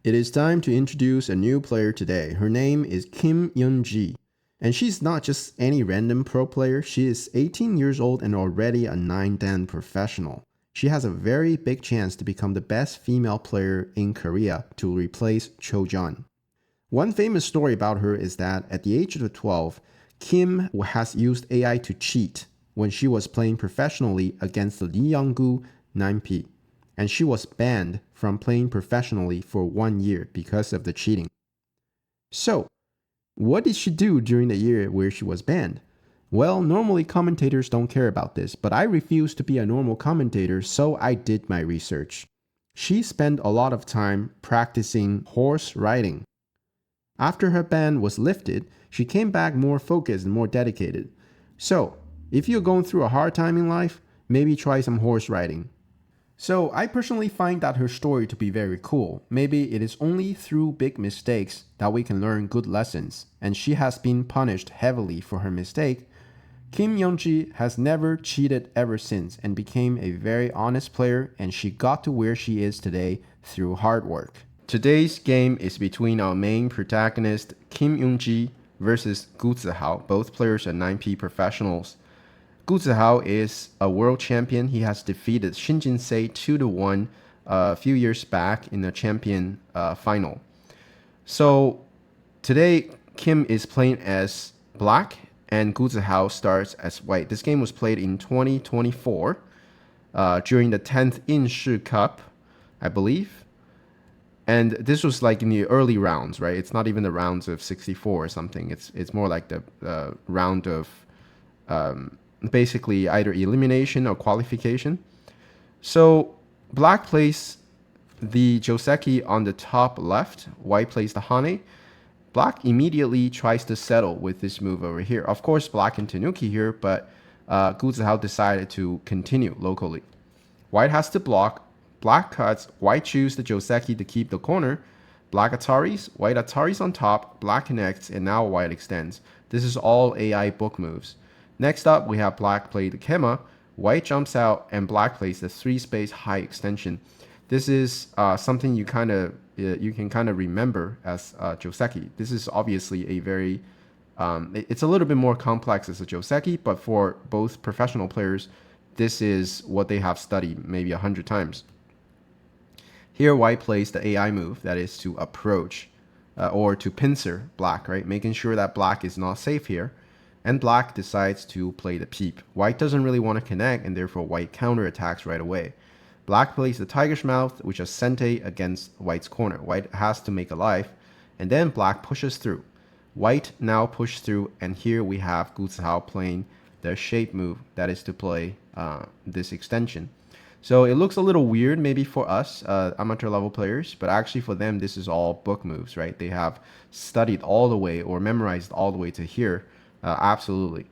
It is time to introduce a new player today. Her name is Kim Yunji. And she's not just any random pro player, she is 18 years old and already a 9-dan professional. She has a very big chance to become the best female player in Korea to replace Cho Jun. One famous story about her is that at the age of 12, Kim has used AI to cheat when she was playing professionally against the Lee Young-gu 9P. And she was banned from playing professionally for 1 year because of the cheating. So, what did she do during the year where she was banned? Well, normally commentators don't care about this, but I refuse to be a normal commentator, so I did my research. She spent a lot of time practicing horse riding. After her ban was lifted, she came back more focused and more dedicated. So, if you're going through a hard time in life, maybe try some horse riding. So I personally find that her story to be very cool. Maybe it is only through big mistakes that we can learn good lessons, and she has been punished heavily for her mistake. Kim Yunji has never cheated ever since and became a very honest player, and she got to where she is today through hard work. Today's game is between our main protagonist Kim Eunji versus Zihao. Both players are 9P professionals. Zihao is a world champion. He has defeated Shin Jinsei 2-1 a few years back in the champion final. So today, Kim is playing as black and Zihao starts as white. This game was played in 2024 during the 10th Inshi Cup, I believe. And this was like in the early rounds, right? It's not even the rounds of 64 or something. It's more like the round of basically either elimination or qualification. So black plays the Joseki on the top left, white plays the Hane. Black immediately tries to settle with this move over here. Of course, black can Tanuki here, but Zihao decided to continue locally. White has to block. Black cuts. White chooses the Joseki to keep the corner. Black Ataris. White Ataris on top. Black connects, and now white extends. This is all AI book moves. Next up, we have black play the Kema. White jumps out, and black plays the 3-space high extension. This is something you can kind of remember as Joseki. This is obviously a very it's a little bit more complex as a Joseki, but for both professional players, this is what they have studied maybe 100 times. Here, white plays the AI move, that is to approach or to pincer black, right? Making sure that black is not safe here. And black decides to play the peep. White doesn't really want to connect, and therefore white counterattacks right away. Black plays the tiger's mouth, which is sente against white's corner. White has to make a life, and then black pushes through. White now pushes through, and here we have Zihao playing the shape move, that is to play this extension. So it looks a little weird maybe for us amateur level players, but actually for them this is all book moves, right? They have studied all the way or memorized all the way to here. Absolutely.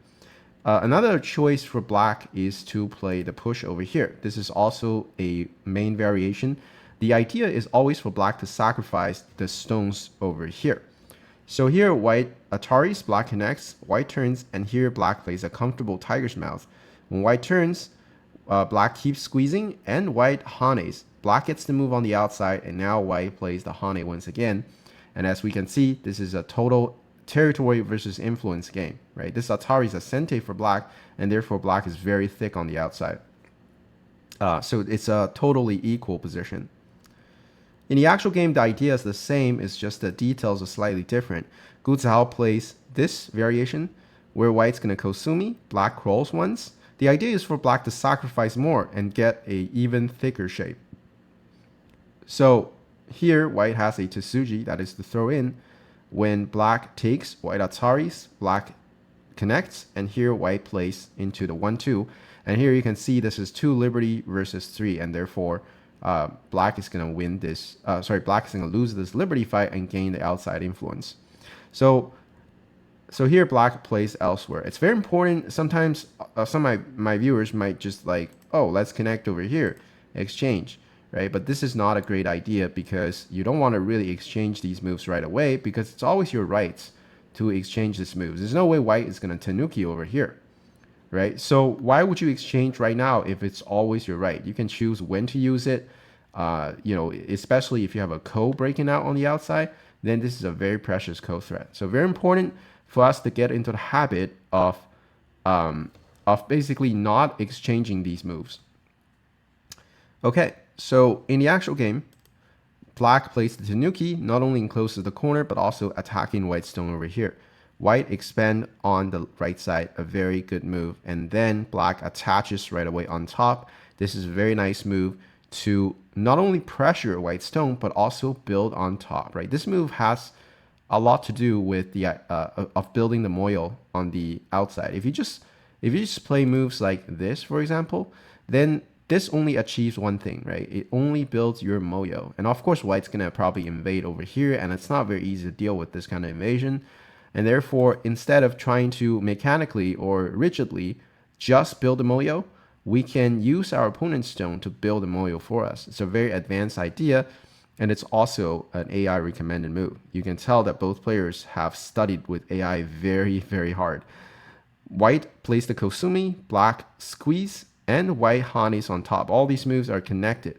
Another choice for black is to play the push over here. This is also a main variation. The idea is always for black to sacrifice the stones over here. So here white Ataris, black connects, white turns, and here black plays a comfortable tiger's mouth. When white turns, black keeps squeezing, and white hanes. Black gets the move on the outside, and now white plays the hane once again. And as we can see, this is a total territory versus influence game, right? This Atari is a sente for black, and therefore black is very thick on the outside. So it's a totally equal position. In the actual game, the idea is the same, it's just the details are slightly different. Zihao plays this variation, where white's going to Kosumi, black crawls once. The idea is for black to sacrifice more and get a even thicker shape. So here, white has a Tsuji, that is to throw in. When black takes, white Ataris, black connects, and here white plays into the 1-2. And here you can see this is 2 Liberty versus 3, and therefore black is going to win this. Black is going to lose this Liberty fight and gain the outside influence. So here black plays elsewhere. It's very important. Sometimes some of my viewers might just like, oh, let's connect over here, exchange. Right? But this is not a great idea because you don't want to really exchange these moves right away because it's always your right to exchange these moves. There's no way white is going to Tanuki over here, right? So why would you exchange right now if it's always your right? You can choose when to use it. You know, especially if you have a ko breaking out on the outside, then this is a very precious ko threat. So very important for us to get into the habit of basically not exchanging these moves. Okay, so in the actual game, black plays the tanuki, not only encloses the corner, but also attacking white's stone over here. White expand on the right side, a very good move. And then black attaches right away on top. This is a very nice move to not only pressure white stone, but also build on top, right? This move has a lot to do with the of building the moyo on the outside. If you just play moves like this, for example, then this only achieves one thing, right? It only builds your moyo. And of course, white's gonna probably invade over here, and it's not very easy to deal with this kind of invasion. And therefore, instead of trying to mechanically or rigidly just build a moyo, we can use our opponent's stone to build a moyo for us. It's a very advanced idea, and it's also an AI recommended move. You can tell that both players have studied with AI very, very hard. White plays the Kosumi, black squeeze, and white hanes on top. All these moves are connected.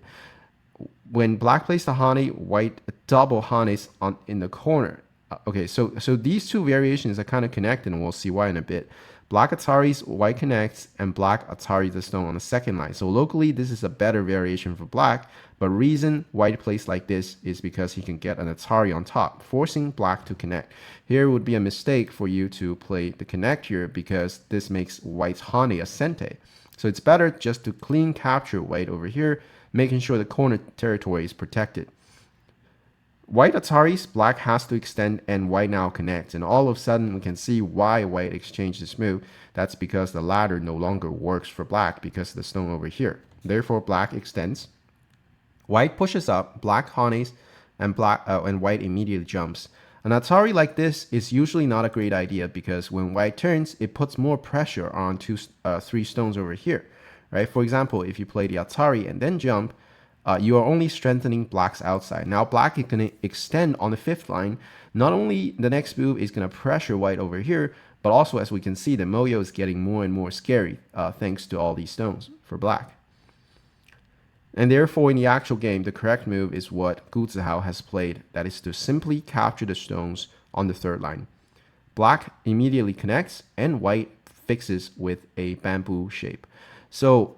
When black plays the hane, white double hanes in the corner. Okay, so these two variations are kind of connected, and we'll see why in a bit. Black Ataris, white connects, and black Atari the stone on the second line. So locally, this is a better variation for black, but reason white plays like this is because he can get an Atari on top, forcing black to connect. Here would be a mistake for you to play the connect here because this makes white's hane a sente. So it's better just to clean capture white over here, making sure the corner territory is protected. White Ataris, black has to extend, and white now connects. And all of a sudden, we can see why white exchanged this move. That's because the ladder no longer works for black because of the stone over here. Therefore, black extends. White pushes up, black hanes, and white immediately jumps. An Atari like this is usually not a great idea because when white turns, it puts more pressure on three stones over here. Right? For example, if you play the Atari and then jump, you are only strengthening black's outside. Now black is going to extend on the fifth line. Not only the next move is going to pressure white over here, but also as we can see, the moyo is getting more and more scary thanks to all these stones for black. And therefore, in the actual game, the correct move is what Zihao has played. That is to simply capture the stones on the third line. Black immediately connects, and white fixes with a bamboo shape. So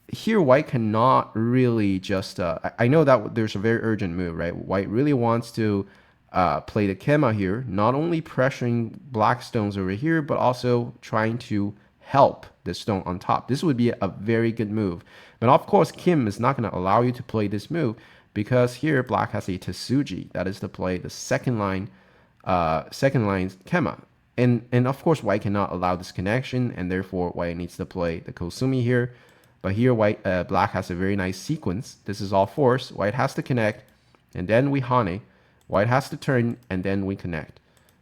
here, white cannot really just... I know that there's a very urgent move, right? White really wants to play the Kema here, not only pressuring black stones over here, but also trying to help the stone on top. This would be a very good move. But of course, Kim is not going to allow you to play this move because here black has a Tetsuji. That is to play the second line Kema. And of course, white cannot allow this connection, and therefore white needs to play the Kosumi here. But here, black has a very nice sequence. This is all force. White has to connect, and then we hane. White has to turn, and then we connect.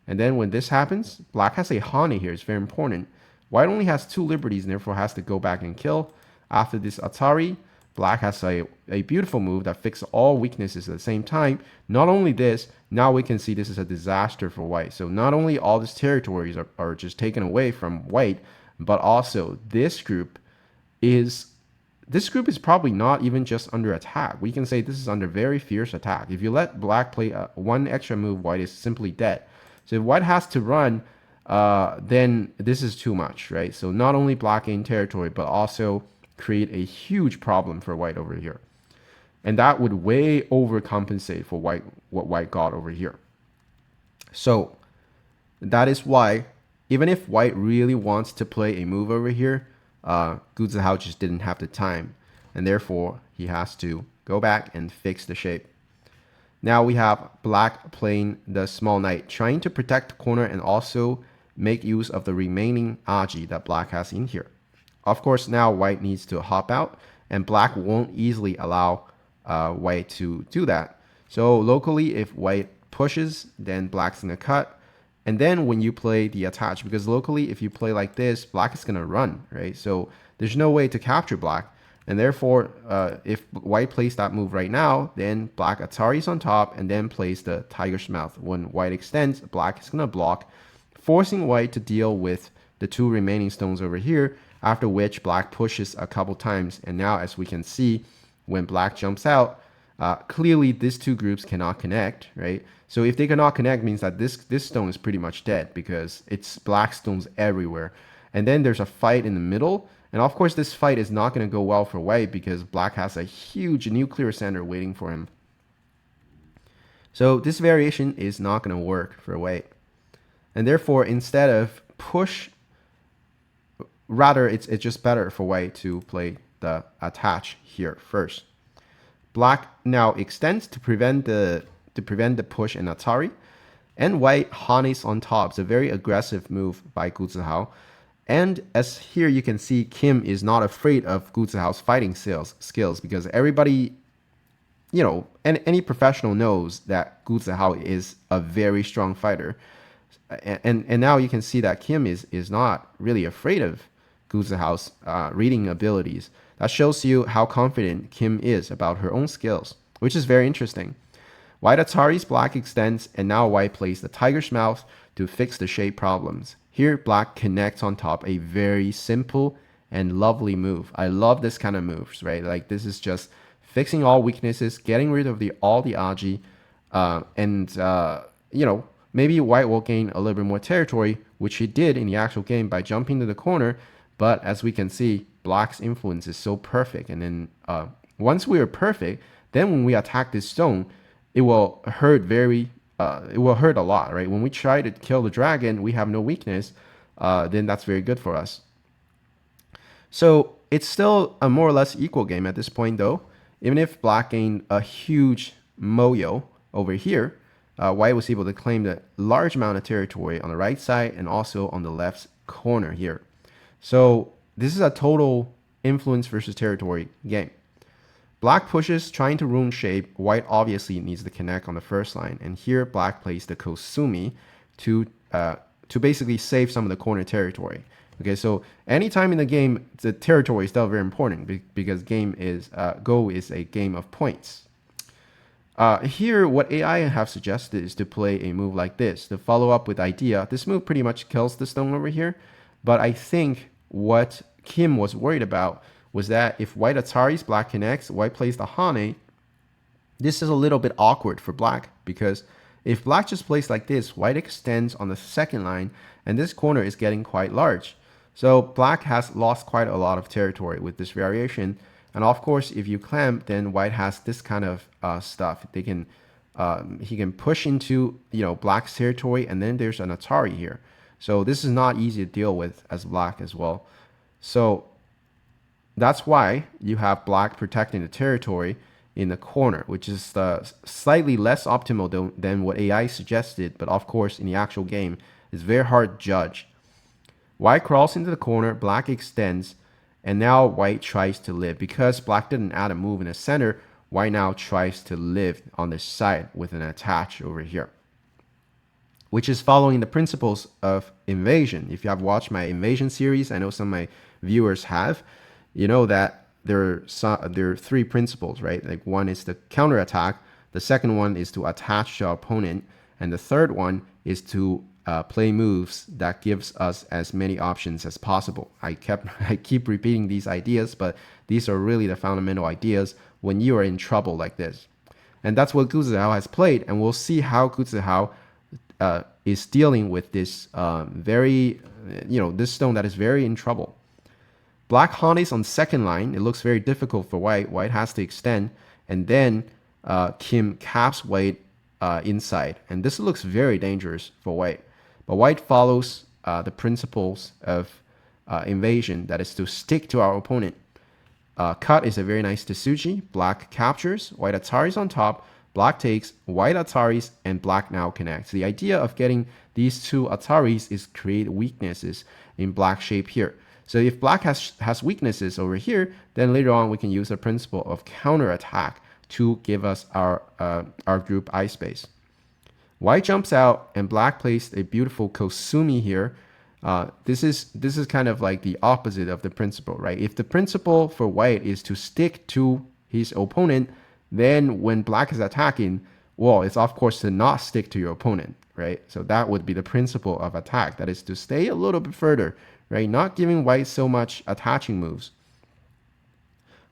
And then when this happens, black has a hane here. It's very important. White only has 2 liberties, and therefore has to go back and kill. After this Atari, black has a beautiful move that fixes all weaknesses at the same time. Not only this, now we can see this is a disaster for white. So not only all these territories are just taken away from white, but also this group is probably not even just under attack. We can say this is under very fierce attack. If you let black play one extra move, white is simply dead. So if white has to run, then this is too much, right? So not only black gain territory, but also create a huge problem for white over here. And that would way overcompensate for white what white got over here. So that is why, even if white really wants to play a move over here, Zihao just didn't have the time, and therefore he has to go back and fix the shape. Now we have black playing the small knight, trying to protect the corner and also make use of the remaining aji that black has in here. Of course, now white needs to hop out, and black won't easily allow white to do that. So locally, if white pushes, then black's gonna cut. And then when you play the attach, because locally, if you play like this, black is gonna run, right? So there's no way to capture black. And therefore, if white plays that move right now, then black Atari's on top and then plays the tiger's mouth. When white extends, black is gonna block, forcing white to deal with the 2 remaining stones over here, after which black pushes a couple times. And now, as we can see, when black jumps out, Clearly, these two groups cannot connect, right? So if they cannot connect, means that this stone is pretty much dead because it's black stones everywhere. And then there's a fight in the middle. And of course, this fight is not going to go well for white because black has a huge nuclear center waiting for him. So this variation is not going to work for white. And therefore, instead of push, rather it's just better for white to play the attach here first. Black now extends to prevent the push and Atari, and white honeys on top. It's a very aggressive move by Gu Zihao. And as here you can see, Kim is not afraid of Gu Zihao's fighting skills because everybody, you know, and any professional knows that Gu Zihao is a very strong fighter. And now you can see that Kim is not really afraid of Gu Zihao's reading abilities. That shows you how confident Kim is about her own skills, which is very interesting. White Atari's black extends, and now white plays the tiger's mouth to fix the shape problems. Here, black connects on top, a very simple and lovely move. I love this kind of moves, right? Like this is just fixing all weaknesses, getting rid of all the aji, you know, maybe white will gain a little bit more territory, which he did in the actual game by jumping to the corner. But as we can see, black's influence is so perfect. And then once we are perfect, then when we attack this stone, it will hurt it will hurt a lot, right? When we try to kill the dragon, we have no weakness, then that's very good for us. So it's still a more or less equal game at this point though. Even if black gained a huge moyo over here, white was able to claim the large amount of territory on the right side and also on the left corner here. So this is a total influence versus territory game. Black pushes, trying to ruin shape. White obviously needs to connect on the first line. And here, black plays the Kosumi to basically save some of the corner territory. Okay, so anytime in the game, the territory is still very important because Go is a game of points. Here, what AI have suggested is to play a move like this, to follow up with idea. This move pretty much kills the stone over here. But I think what Kim was worried about was that if white Atari's black connects, white plays the Hane, this is a little bit awkward for black because if black just plays like this, white extends on the second line and this corner is getting quite large. So black has lost quite a lot of territory with this variation. And of course, if you clamp, then white has this kind of stuff. He can push into, you know, black's territory, and then there's an Atari here. So this is not easy to deal with as black as well. So that's why you have black protecting the territory in the corner, which is slightly less optimal than what AI suggested. But of course, in the actual game, it's very hard to judge. White crawls into the corner, black extends, and now white tries to live. Because black didn't add a move in the center, white now tries to live on the side with an attach over here, which is following the principles of invasion. If you have watched my invasion series, I know some of my viewers have, you know that there are three principles, right? Like one is the counterattack, the second one is to attach to our opponent, and the third one is to play moves that gives us as many options as possible. I keep repeating these ideas, but these are really the fundamental ideas when you are in trouble like this. And that's what Gu Zihao has played, and we'll see how Gu Zihao is dealing with this this stone that is very in trouble. Black Hane's on second line. It looks very difficult for white. White has to extend, and then Kim caps white inside, and this looks very dangerous for white. But white follows the principles of invasion, that is to stick to our opponent. Cut is a very nice Tsuji. Black captures, white Atari's on top, black takes, white Atari's, and black now connects. The idea of getting these two Atari's is create weaknesses in black shape here. So if black has weaknesses over here, then later on we can use the principle of counterattack to give us our group eye space. White jumps out and black plays a beautiful Kosumi here. This is kind of like the opposite of the principle, right? If the principle for white is to stick to his opponent, then when black is attacking, well, it's of course to not stick to your opponent, right? So that would be the principle of attack, that is to stay a little bit further, right? Not giving white so much attaching moves.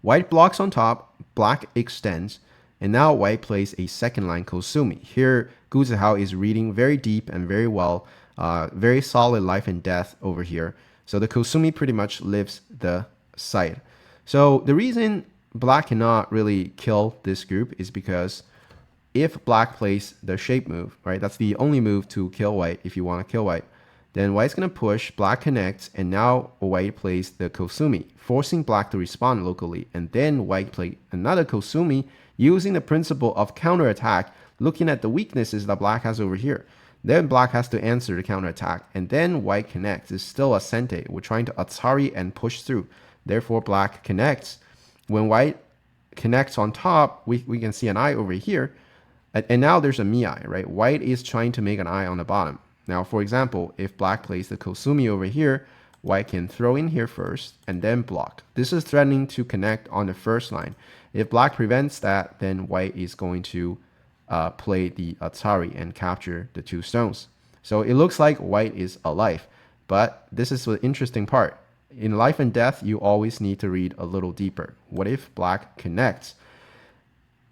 White blocks on top, black extends, And now white plays a second line Kosumi. Here, Gu Zihao is reading very deep and very well. Very solid life and death over here. So the Kosumi pretty much lives the side. So the reason black cannot really kill this group is because if black plays the shape move, right, that's the only move to kill white if you want to kill white, then white's going to push, black connects, and now white plays the Kosumi, forcing black to respond locally. And then white play another Kosumi using the principle of counterattack, looking at the weaknesses that black has over here. Then black has to answer the counterattack, and then white connects. It's still a sente. We're trying to Atari and push through. Therefore, black connects. When white connects on top, we can see an eye over here. And now there's a mi-eye, right? White is trying to make an eye on the bottom. Now, for example, if black plays the Kosumi over here, white can throw in here first and then block. This is threatening to connect on the first line. If black prevents that, then white is going to play the Atari and capture the 2 stones. So it looks like white is alive. But this is the interesting part. In life and death, you always need to read a little deeper. What if black connects?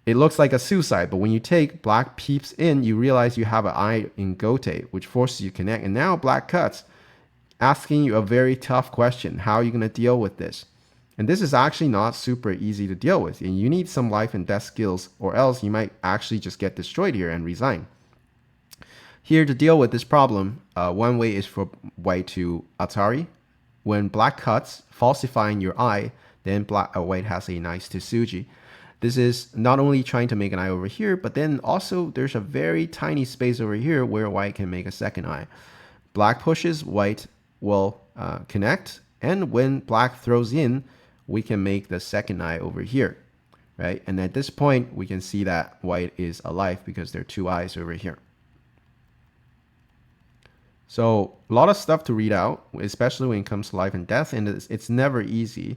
It looks like a suicide, but when you take black peeps in, you realize you have an eye in Gote, which forces you to connect. And now black cuts, asking you a very tough question. How are you going to deal with this? And this is actually not super easy to deal with. And you need some life and death skills, or else you might actually just get destroyed here and resign. Here to deal with this problem, one way is for white to Atari. When black cuts, falsifying your eye, then white has a nice Tsuji. This is not only trying to make an eye over here, but then also there's a very tiny space over here where white can make a second eye. Black pushes, white will connect. And when black throws in, we can make the second eye over here, right? And at this point, we can see that white is alive because there are 2 eyes over here. So a lot of stuff to read out, especially when it comes to life and death. And it's never easy.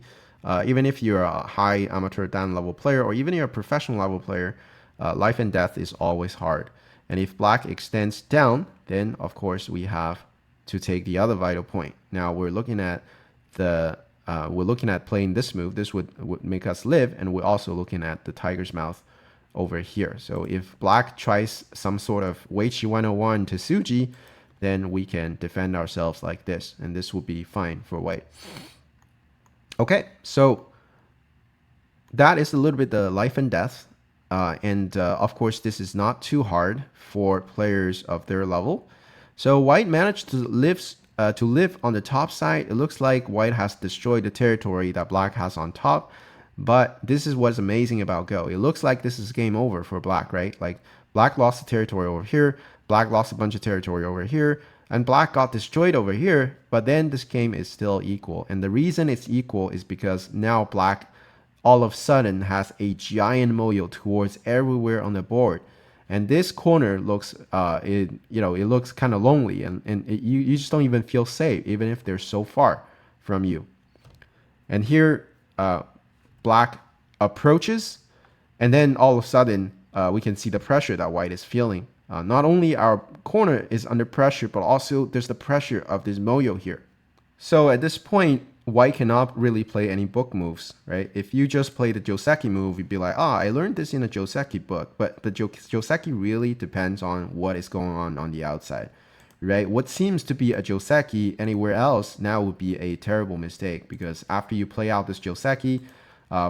Even if you're a high amateur Dan level player, or even you're a professional level player, life and death is always hard. And if black extends down, then of course we have to take the other vital point. Now we're looking at playing this move. This would make us live, and we're also looking at the tiger's mouth over here. So if black tries some sort of Weiqi 101 to Tsuji, then we can defend ourselves like this, and this will be fine for white. Okay, so that is a little bit the life and death. Of course, this is not too hard for players of their level. So white managed to live on the top side. It looks like white has destroyed the territory that black has on top. But this is what's amazing about Go. It looks like this is game over for black, right? Like black lost the territory over here. Black lost a bunch of territory over here. And black got destroyed over here, but then this game is still equal. And the reason it's equal is because now black all of a sudden has a giant moyo towards everywhere on the board. And this corner looks, it looks kind of lonely, and you just don't even feel safe, even if they're so far from you. And here, black approaches, and then all of a sudden, we can see the pressure that white is feeling. Not only our corner is under pressure, but also there's the pressure of this moyo here. So at this point, white cannot really play any book moves, right? If you just play the Joseki move, you'd be like, I learned this in a Joseki book. But the Joseki really depends on what is going on the outside, right? What seems to be a Joseki anywhere else now would be a terrible mistake, because after you play out this Joseki,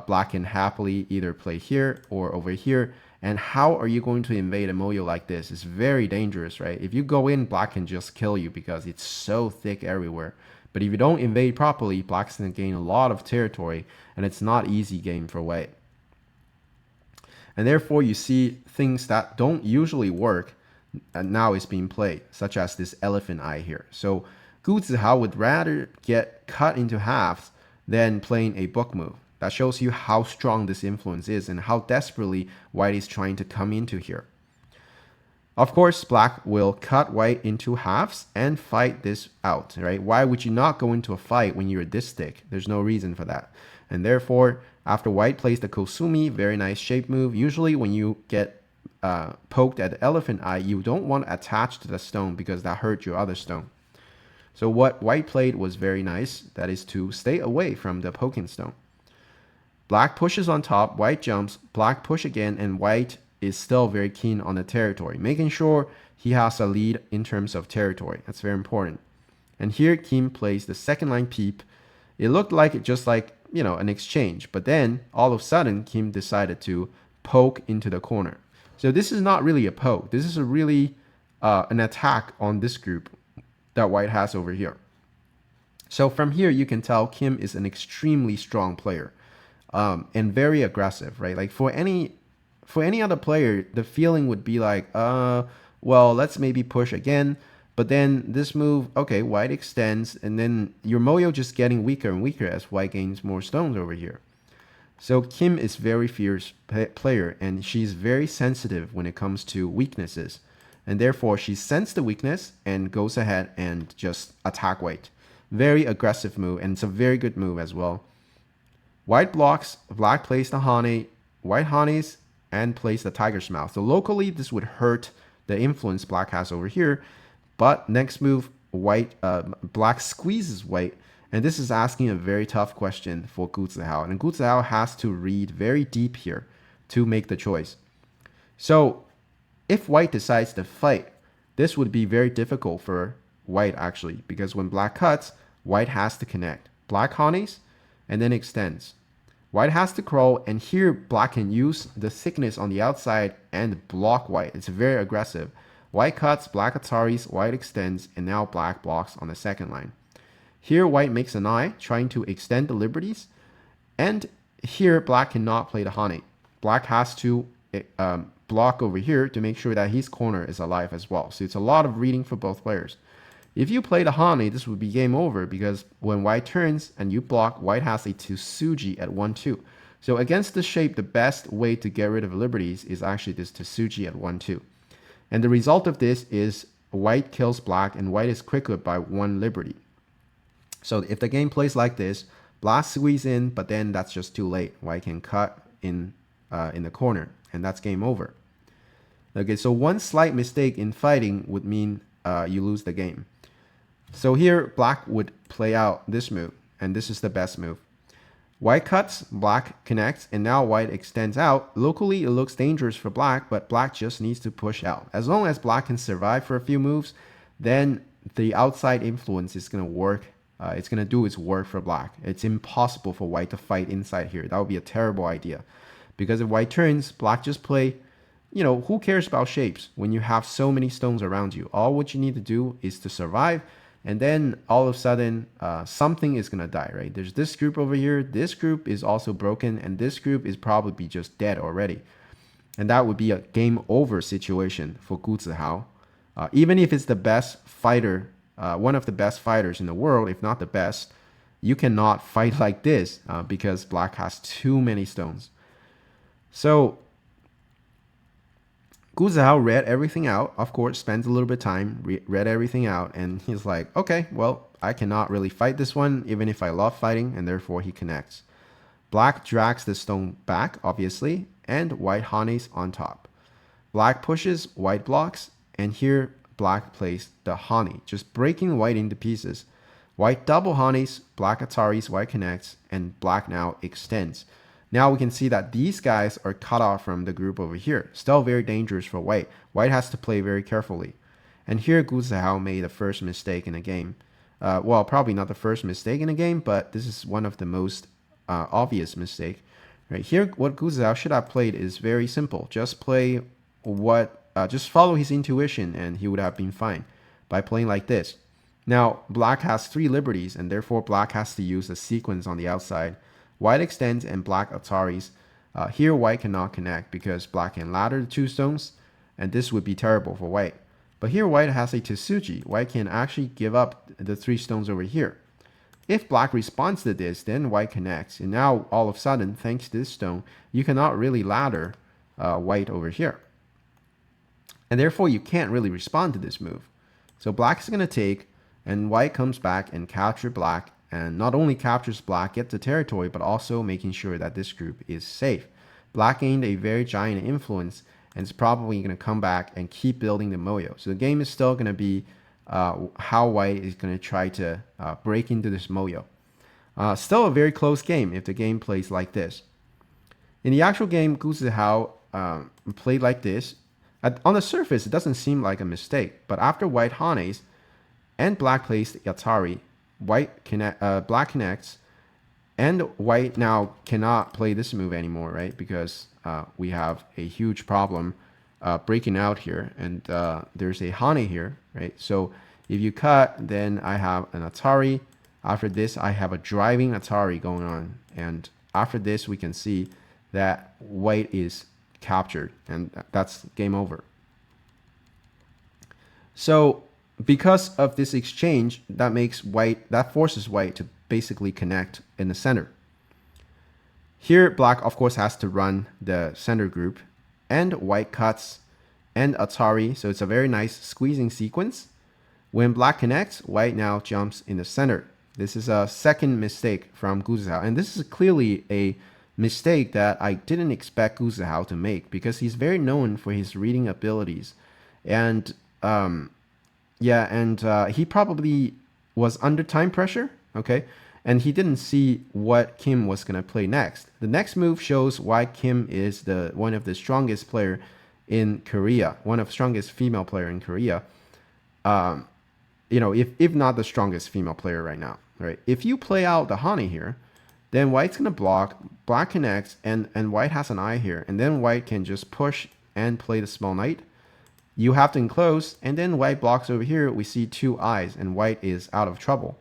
black can happily either play here or over here. And how are you going to invade a moyo like this? It's very dangerous, right? If you go in, black can just kill you because it's so thick everywhere. But if you don't invade properly, black's going to gain a lot of territory, and it's not easy game for white. And therefore, you see things that don't usually work, and now is being played, such as this elephant eye here. So Gu Zihao would rather get cut into halves than playing a book move. That shows you how strong this influence is and how desperately white is trying to come into here. Of course, black will cut white into halves and fight this out, right? Why would you not go into a fight when you're this thick? There's no reason for that. And therefore, after white plays the Kosumi, very nice shape move. Usually when you get poked at the elephant eye, you don't want to attach to the stone because that hurts your other stone. So what white played was very nice. That is to stay away from the poking stone. Black pushes on top, white jumps, black push again, and white is still very keen on the territory, making sure he has a lead in terms of territory. That's very important. And here Kim plays the second line peep. It looked like just like, an exchange, but then all of a sudden Kim decided to poke into the corner. So this is not really a poke. This is a really an attack on this group that white has over here. So from here you can tell Kim is an extremely strong player, and very aggressive, right? Like for any other player, the feeling would be like, well, let's maybe push again. But then this move, okay, white extends, and then your Moyo just getting weaker and weaker as white gains more stones over here. So Kim is very fierce player, and she's very sensitive when it comes to weaknesses. And therefore, she senses the weakness and goes ahead and just attack white. Very aggressive move, and it's a very good move as well. White blocks, black plays the Hane, white Hanes, and plays the Tiger's Mouth. So locally, this would hurt the influence black has over here. But next move, black squeezes white, and this is asking a very tough question for Gu Zihao. And Gu Zihao has to read very deep here to make the choice. So if white decides to fight, this would be very difficult for white actually, because when black cuts, white has to connect. Black honeys and then extends. White has to crawl, and here black can use the thickness on the outside and block white. It's very aggressive. White cuts, black Ataris, white extends, and now black blocks on the second line. Here white makes an eye, trying to extend the liberties, and here black cannot play the Hane. Black has to block over here to make sure that his corner is alive as well. So it's a lot of reading for both players. If you play the Hane, this would be game over, because when white turns and you block, white has a Tsuji at 1-2. So against this shape, the best way to get rid of liberties is actually this Tsuji at 1-2. And the result of this is white kills black, and white is quicker by 1 liberty. So if the game plays like this, black squeeze in, but then that's just too late. White can cut in the corner, and that's game over. Okay, so one slight mistake in fighting would mean you lose the game. So here black would play out this move, and this is the best move. White cuts, black connects, and now white extends out. Locally, it looks dangerous for black, but black just needs to push out. As long as black can survive for a few moves, then the outside influence is going to work. It's going to do its work for black. It's impossible for white to fight inside here. That would be a terrible idea. Because if white turns, black just play, who cares about shapes when you have so many stones around you? All what you need to do is to survive. And then all of a sudden, something is going to die, right? There's this group over here. This group is also broken. And this group is probably just dead already. And that would be a game over situation for Gu Zihao. Even if it's the best fighter, one of the best fighters in the world, if not the best, you cannot fight like this because black has too many stones. So Gu Zihao read everything out, of course, spends a little bit of time, read everything out, and he's like, okay, well, I cannot really fight this one, even if I love fighting, and therefore he connects. Black drags the stone back, obviously, and white Hanes on top. Black pushes, white blocks, and here black plays the Hane, just breaking white into pieces. White double Hanes, black Ataris, white connects, and black now extends. Now we can see that these guys are cut off from the group over here. Still very dangerous for white. White has to play very carefully. And here Gu Zihao made the first mistake in the game. Well, probably not the first mistake in the game, but this is one of the most obvious mistake. Right here, what Gu Zihao should have played is very simple. Just play just follow his intuition, and he would have been fine by playing like this. Now, black has 3 liberties, and therefore black has to use a sequence on the outside. White extends and black Ataris. Here white cannot connect because black can ladder the 2 stones, and this would be terrible for white. But here white has a Tsuji. White can actually give up the 3 stones over here. If black responds to this, then white connects, and now all of a sudden, thanks to this stone, you cannot really ladder white over here. And therefore you can't really respond to this move. So black is going to take, and white comes back and capture black, and not only captures black, gets the territory, but also making sure that this group is safe. Black gained a very giant influence, and it's probably going to come back and keep building the Moyo. So the game is still going to be how white is going to try to break into this Moyo. Still a very close game if the game plays like this. In the actual game, Gu Zihao played like this. On the surface, it doesn't seem like a mistake, but after white hanes and black plays the Atari, black connects, and white now cannot play this move anymore, right? Because we have a huge problem breaking out here, and there's a hane here, right? So if you cut, then I have an Atari. After this, I have a driving Atari going on, and after this, we can see that white is captured, and that's game over. So because of this exchange, that forces white to basically connect in the center. Here, black of course has to run the center group, and white cuts and Atari, so it's a very nice squeezing sequence. When black connects, white now jumps in the center. This is a second mistake from Gu Zihao, and this is clearly a mistake that I didn't expect Gu Zihao to make because he's very known for his reading abilities, and he probably was under time pressure, okay? And he didn't see what Kim was going to play next. The next move shows why Kim is one of the strongest player in Korea, one of the strongest female player in Korea. If not the strongest female player right now, right? If you play out the hane here, then white's going to block, black connects, and white has an eye here. And then white can just push and play the small knight. You have to enclose, and then white blocks over here. We see two eyes, and white is out of trouble.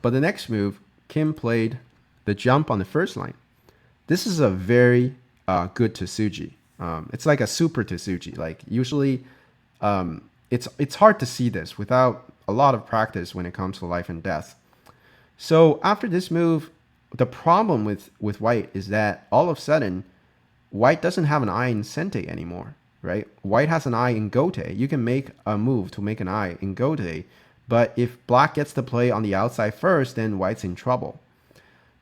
But the next move, Kim played the jump on the first line. This is a very good Tsuji. It's like a super Tsuji. Like usually, it's hard to see this without a lot of practice when it comes to life and death. So after this move, the problem with white is that all of a sudden, white doesn't have an eye in sente anymore, right? White has an eye in gote. You can make a move to make an eye in gote, but if black gets to play on the outside first, then white's in trouble.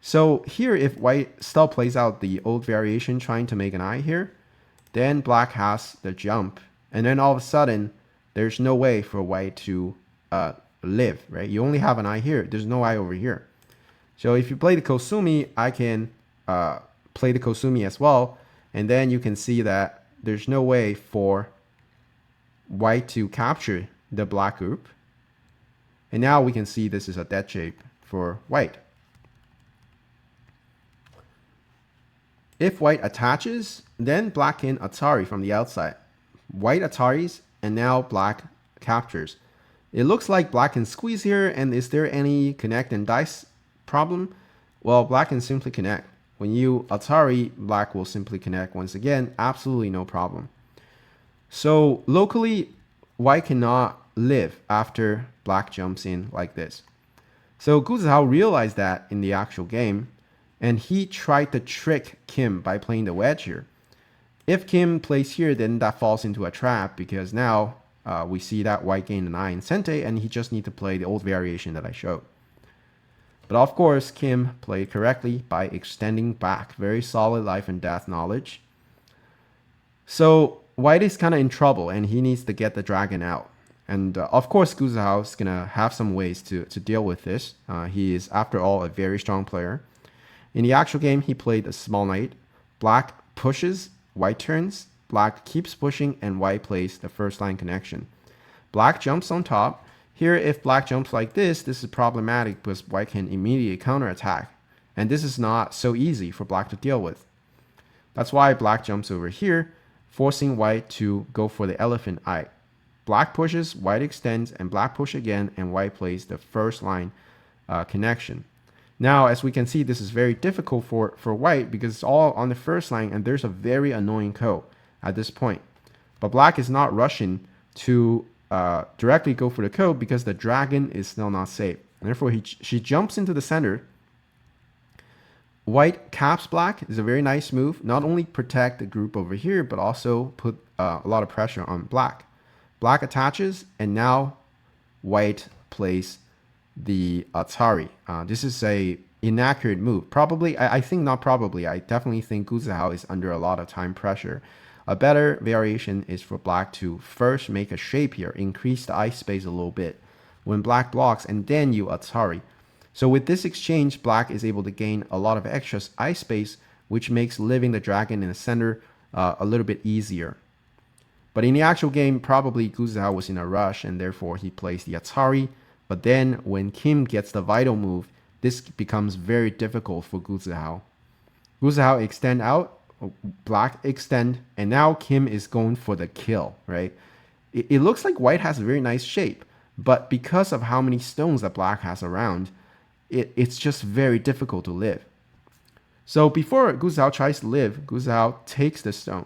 So here, if white still plays out the old variation trying to make an eye here, then black has the jump, and then all of a sudden, there's no way for white to live, right? You only have an eye here. There's no eye over here. So if you play the Kosumi, I can play the Kosumi as well, and then you can see that there's no way for white to capture the black group. And now we can see this is a dead shape for white. If white attaches, then black can Atari from the outside. White Ataris, and now black captures. It looks like black can squeeze here, and is there any connect and dice problem? Well, black can simply connect. When you Atari, black will simply connect once again, absolutely no problem. So locally, white cannot live after black jumps in like this. So Gu Zihao realized that in the actual game, and he tried to trick Kim by playing the wedge here. If Kim plays here, then that falls into a trap because now we see that white gained an eye in sente, and he just needs to play the old variation that I showed. But of course, Kim played correctly by extending back. Very solid life and death knowledge. So white is kind of in trouble, and he needs to get the dragon out. And of course, Gu Zihao is going to have some ways to deal with this. He is, after all, a very strong player. In the actual game, he played a small knight. Black pushes, white turns. Black keeps pushing, and white plays the first line connection. Black jumps on top. Here, if black jumps like this is problematic because white can immediately counterattack. And this is not so easy for black to deal with. That's why black jumps over here, forcing white to go for the elephant eye. Black pushes, white extends, and black push again, and white plays the first line connection. Now, as we can see, this is very difficult for white because it's all on the first line, and there's a very annoying ko at this point. But black is not rushing to directly go for the ko because the dragon is still not safe. And therefore, she jumps into the center. White caps black is a very nice move. Not only protect the group over here, but also put a lot of pressure on black. Black attaches, and now white plays the Atari. This is a inaccurate move. Probably, I think not probably. I definitely think Gu Zihao is under a lot of time pressure. A better variation is for black to first make a shape here, increase the eye space a little bit when black blocks, and then you Atari. So with this exchange, black is able to gain a lot of extra ice space, which makes living the dragon in the center a little bit easier. But in the actual game, probably Gu Zihao was in a rush and therefore he plays the Atari. But then when Kim gets the vital move, this becomes very difficult for Gu Zihao. Gu Zihao extend out, black extend, and now Kim is going for the kill, right? It looks like white has a very nice shape, but because of how many stones that black has around, it's just very difficult to live. So before Gu Zihao tries to live, Gu Zihao takes the stone.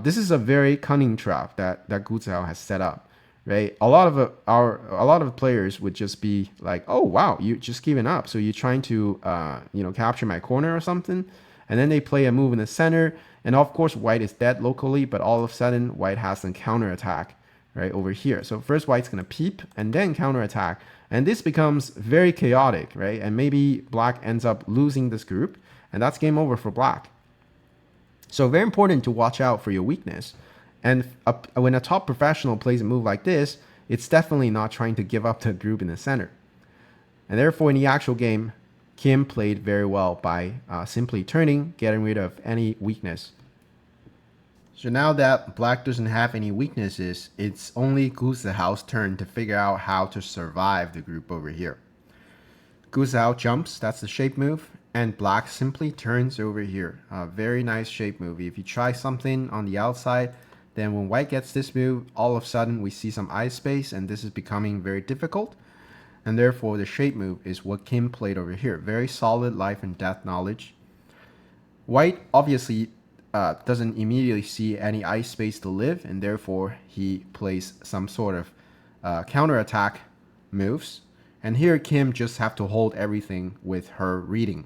This is a very cunning trap that Gu Zihao has set up, right? A lot of players would just be like, "Oh wow, you just giving up, so you're trying to capture my corner or something," and then they play a move in the center, and of course white is dead locally, but all of a sudden white has a counter attack right over here. So first white's gonna peep and then counter attack, and this becomes very chaotic, right? And maybe black ends up losing this group, and that's game over for black. So very important to watch out for your weakness. And when a top professional plays a move like this, it's definitely not trying to give up the group in the center. And therefore, in the actual game, Kim played very well by simply turning, getting rid of any weakness. So now that black doesn't have any weaknesses, it's only Gu Zihao's turn to figure out how to survive the group over here. Gu Zihao jumps, that's the shape move, and black simply turns over here. A very nice shape move. If you try something on the outside, then when white gets this move, all of a sudden we see some ice space, and this is becoming very difficult. And therefore, the shape move is what Kim played over here. Very solid life and death knowledge. White obviously doesn't immediately see any ice space to live, and therefore he plays some sort of counter attack moves. And here Kim just have to hold everything with her reading.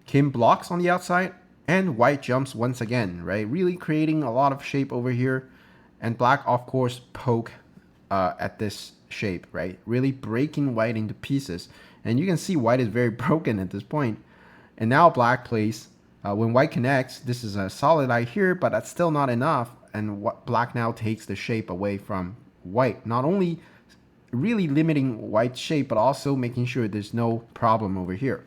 Kim blocks on the outside, and white jumps once again, right? Really creating a lot of shape over here. And black, of course, poke at this shape, right? Really breaking white into pieces. And you can see white is very broken at this point. And now black plays, when white connects, this is a solid eye here, but that's still not enough. And what black now takes the shape away from white. Not only really limiting white's shape, but also making sure there's no problem over here.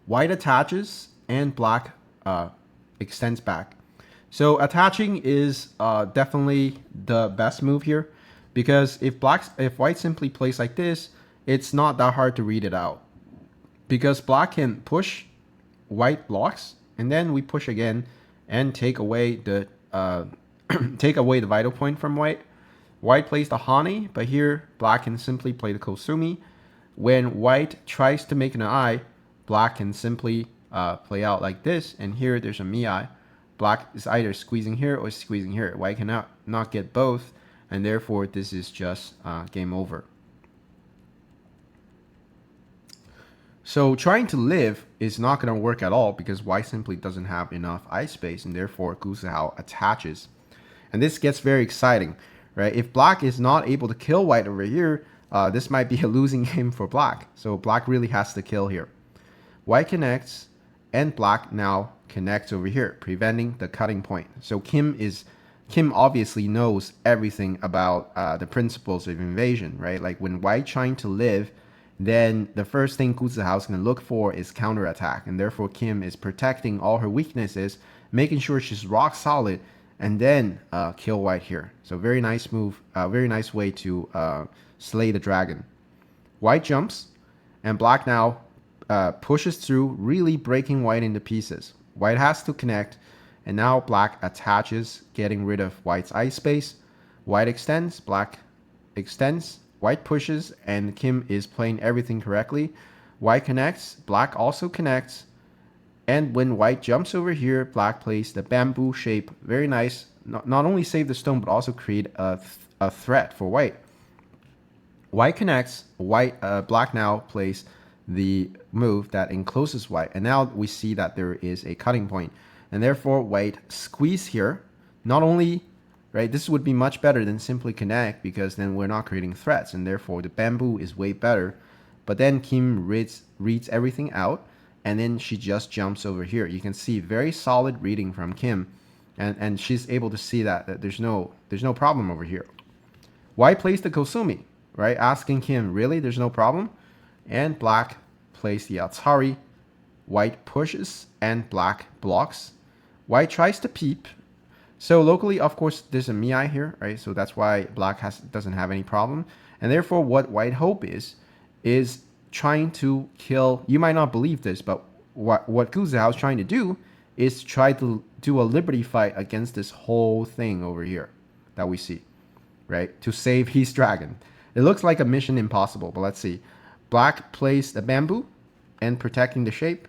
White attaches and black extends back. So attaching is definitely the best move here, because if white simply plays like this, it's not that hard to read it out. Because black can push, white blocks, and then we push again and take away the vital point from white. White plays the Hani, but here black can simply play the Kosumi. When white tries to make an eye, black can simply play out like this, and here there's a Miai. Black is either squeezing here or squeezing here. White cannot not get both, and therefore this is just game over. So trying to live is not going to work at all because white simply doesn't have enough ice space, and therefore Gu Zihao attaches. And this gets very exciting, right? If black is not able to kill white over here, this might be a losing game for black. So black really has to kill here. White connects, and black now connects over here, preventing the cutting point. So Kim obviously knows everything about the principles of invasion, right? Like when white trying to live, then the first thing Gu Zihao is going to look for is counterattack. And therefore Kim is protecting all her weaknesses, making sure she's rock solid, and then kill white here. So very nice move, very nice way to slay the dragon. White jumps, and black now pushes through, really breaking white into pieces. White has to connect, and now black attaches, getting rid of white's ice space. White extends, black extends, white pushes, and Kim is playing everything correctly. White connects, black also connects, and when white jumps over here, black plays the bamboo shape. Very nice. Not only save the stone, but also create a threat for white. White connects, black now plays the move that encloses white, and now we see that there is a cutting point, and therefore white squeeze here. Not only, right, this would be much better than simply connect, because then we're not creating threats, and therefore the bamboo is way better. But then Kim reads everything out, and then she just jumps over here. You can see very solid reading from Kim, and she's able to see that there's no problem over here. White plays the Kosumi, right, asking Kim, really, there's no problem? And black plays the Atari. White pushes and black blocks. White tries to peep. So locally, of course, there's a Miai here, right? So that's why black doesn't have any problem. And therefore, what white hope is trying to kill. You might not believe this, but what Gu Zihao is trying to do is try to do a liberty fight against this whole thing over here that we see, right? To save his dragon. It looks like a mission impossible, but let's see. Black plays the bamboo and protecting the shape.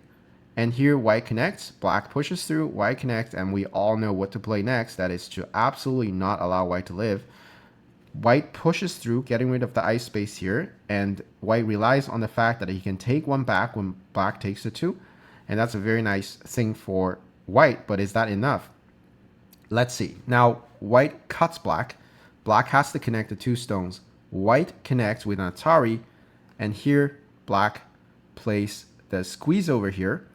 And here white connects, black pushes through, white connects, and we all know what to play next. That is to absolutely not allow white to live. White pushes through, getting rid of the ice space here, and white relies on the fact that he can take one back when black takes the two. And that's a very nice thing for white, but is that enough? Let's see. Now, white cuts black. Black has to connect the two stones. White connects with an Atari, and here black plays the squeeze over here.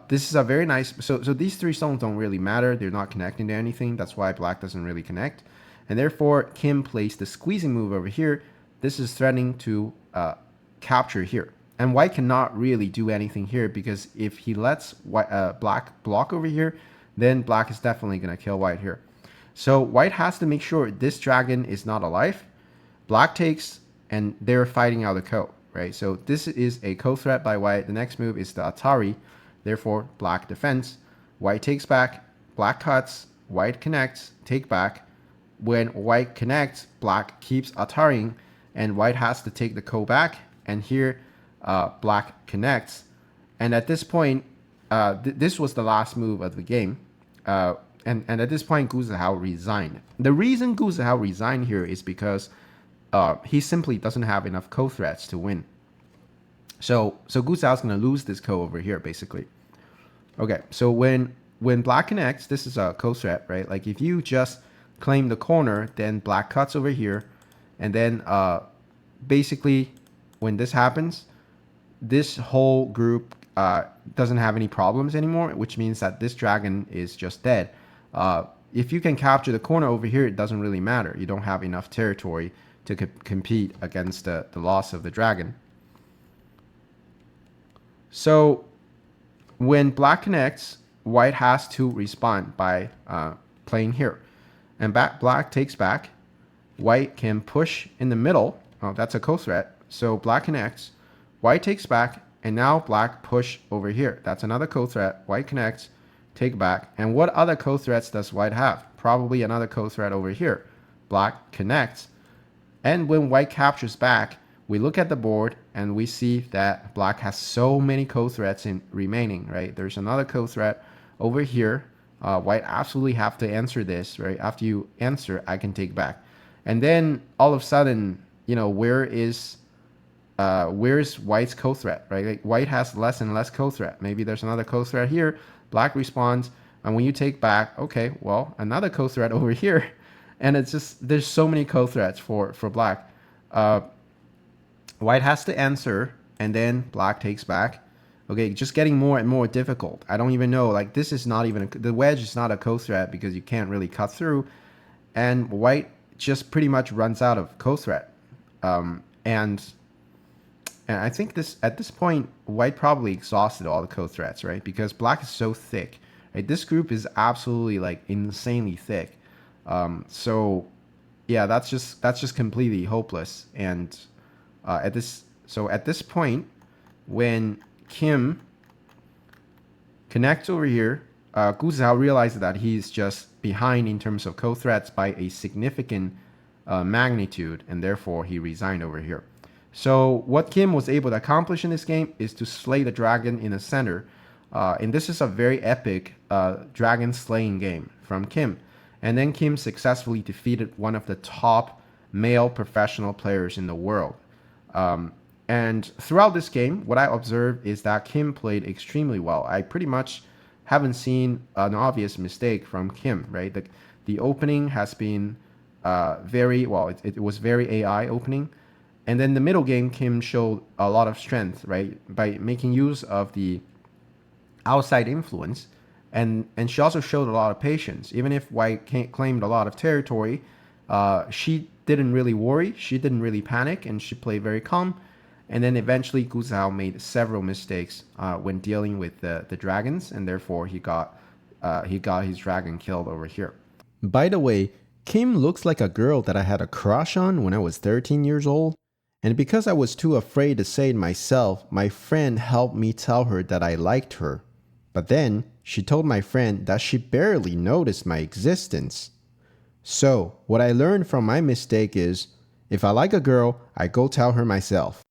This is a very nice, so these three stones don't really matter. They're not connecting to anything. That's why black doesn't really connect. And therefore, Kim plays the squeezing move over here. This is threatening to capture here. And white cannot really do anything here because if he lets black block over here, then black is definitely going to kill white here. So white has to make sure this dragon is not alive. Black takes, and they're fighting out the ko, right? So this is a ko threat by white. The next move is the Atari. Therefore, black defends. White takes back. Black cuts. White connects. Take back. When white connects, black keeps Ataring, and white has to take the ko back. And here, black connects. And at this point, this was the last move of the game. And at this point, Gu Zihao resigned. The reason Gu Zihao resigned here is because he simply doesn't have enough ko threats to win. So Gu Zihao is going to lose this ko over here, basically. Okay, so when black connects, this is a ko threat, right? Like if you just claim the corner, then black cuts over here, and then basically when this happens, this whole group doesn't have any problems anymore, which means that this dragon is just dead. If you can capture the corner over here, it doesn't really matter. You don't have enough territory to compete against the loss of the dragon. So when black connects, white has to respond by playing here. And black takes back. White can push in the middle. Oh, that's a ko threat. So black connects. White takes back. And now black push over here. That's another ko threat. White connects. Take back. And what other ko threats does white have? Probably another ko threat over here. Black connects. And when white captures back, we look at the board and we see that black has so many ko threats remaining, right? There's another ko threat over here. White absolutely have to answer this, right? After you answer, I can take back. And then all of a sudden, where's white's ko threat, right? Like white has less and less ko threat. Maybe there's another ko threat here. Black responds, and when you take back, okay, well, another ko threat over here. And it's just, there's so many ko threats for black. White has to answer, and then black takes back. Okay, just getting more and more difficult. I don't even know, like this is not even, the wedge is not a ko threat because you can't really cut through. And white just pretty much runs out of ko threat. And I think at this point, white probably exhausted all the ko threats, right? Because black is so thick. Right? This group is absolutely like insanely thick. So yeah, that's just completely hopeless. And at this point, when Kim connects over here, Gu Zihao realizes that he's just behind in terms of ko threats by a significant magnitude, and therefore he resigned over here. So what Kim was able to accomplish in this game is to slay the dragon in the center. And this is a very epic dragon slaying game from Kim. And then Kim successfully defeated one of the top male professional players in the world. And throughout this game, what I observed is that Kim played extremely well. I pretty much haven't seen an obvious mistake from Kim, right? The opening has been very, well, it was very AI opening. And then the middle game, Kim showed a lot of strength, right? By making use of the outside influence. And she also showed a lot of patience. Even if white claimed a lot of territory, she didn't really worry. She didn't really panic, and she played very calm. And then eventually Gu Zhao made several mistakes when dealing with the dragons, and therefore he got his dragon killed over here. By the way, Kim looks like a girl that I had a crush on when I was 13 years old. And because I was too afraid to say it myself, my friend helped me tell her that I liked her. But then she told my friend that she barely noticed my existence. So, what I learned from my mistake is, if I like a girl, I go tell her myself.